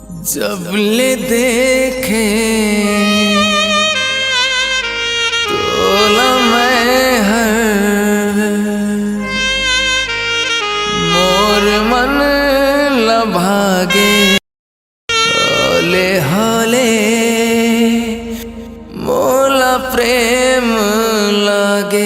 जब ले देखे तोला मैं हर मोर मन लभागे होले होले मोला प्रेम लागे।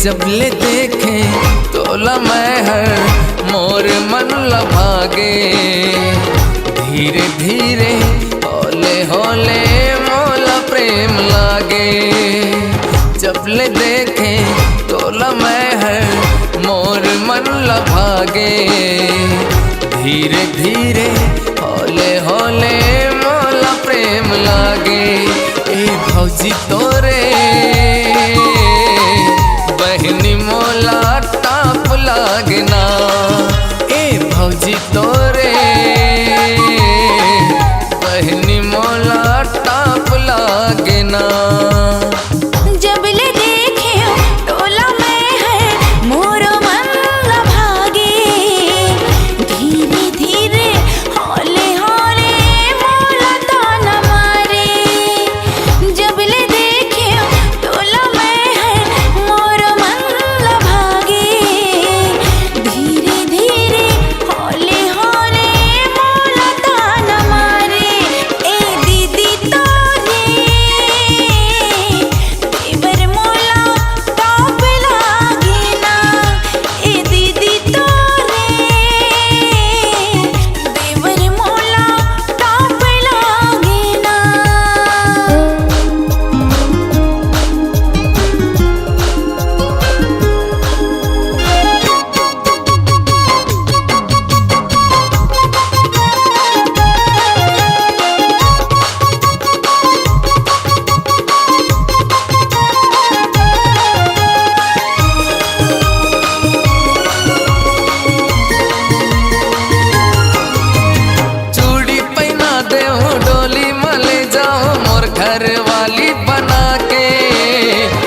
जब ले देखे तोला मैं हर मोर मन लभागे धीरे धीरे होले होले मोला प्रेम लागे। जब ले देखे तोला मैं हर मोर मन लभागे धीरे धीरे होले होले मोला प्रेम लागे। ए भौजी तोरे बहनी मोला टाप लागना। ए भौजी तोरे बहनी मोला टाप लागना। जब ले देखे तोला मैं हर मोर मन लभागे धीरे धीरे होले होले मोला ताना मारे। जब ले देखे तोला मैं हर मोर मन लभागे धीरे धीरे होले होले मोला ताना मारे। ए दीदी तोरे देवर मोला टाप लागेना। ए दीदी तोरे देवर मोला टाप लागेना। चूड़ी पहना दे डोली मले जाओ मोर घर वाली बना के।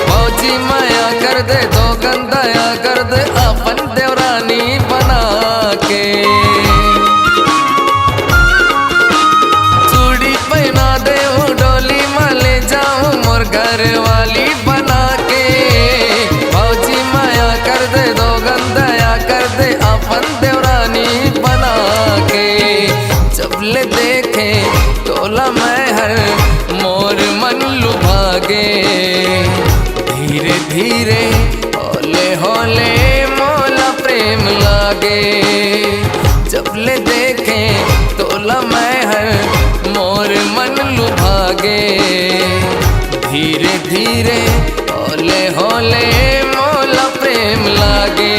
फौजी माया कर दे दो गंदाया कर दे अपन देवरानी बना के। चूड़ी पहना दे डोली मले जाओ मोर घर वाली बना के। फौजी माया कर दे दो गंदाया कर दे अपन देवरानी बना के। जब ले देखे तोला मैं हर मोर मन लुभागे धीरे धीरे होले होले मोला प्रेम लागे। जब ले देखे तोला मैं हर मोर मन लुभागे धीरे धीरे होले होले मोला प्रेम लागे।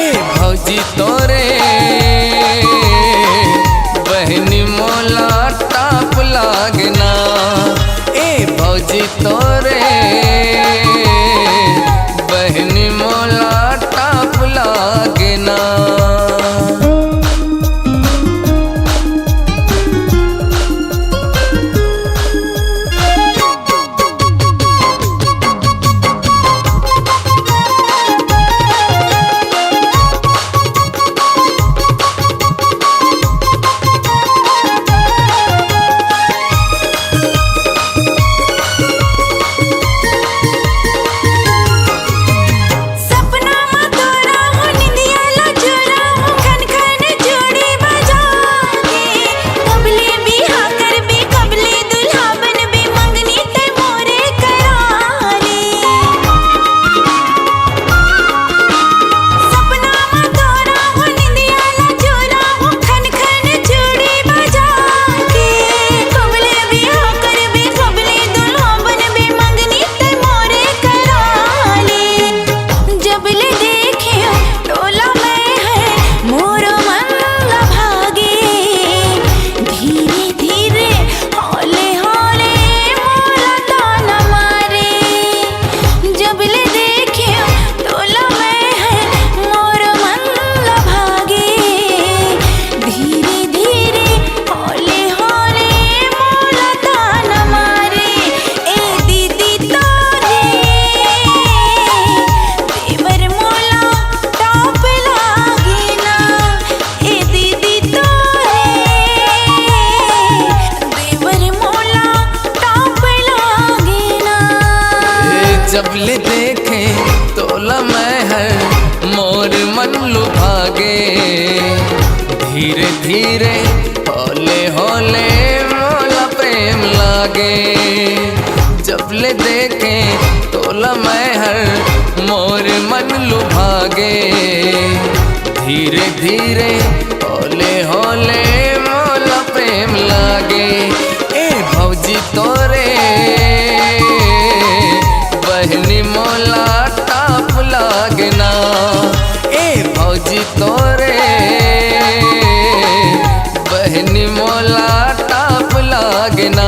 ए भौजी तोरे बहनी मोला टाप लागना। ए भौजी तोरे बहनी मोला टाप लागना। जब ले देखे तोला मैं है मोर मन लुभागे। धीरे धीरे होले होले मोला प्रेम लागे। जब ले देखे तोला मैं हर मोर मन लुभागे। धीरे धीरे होले होले मोला प्रेम लागे। ए भौजी तोरे बहनी मोला टाप लागना। ए भौजी तोरे बहनी मोला टाप लागना।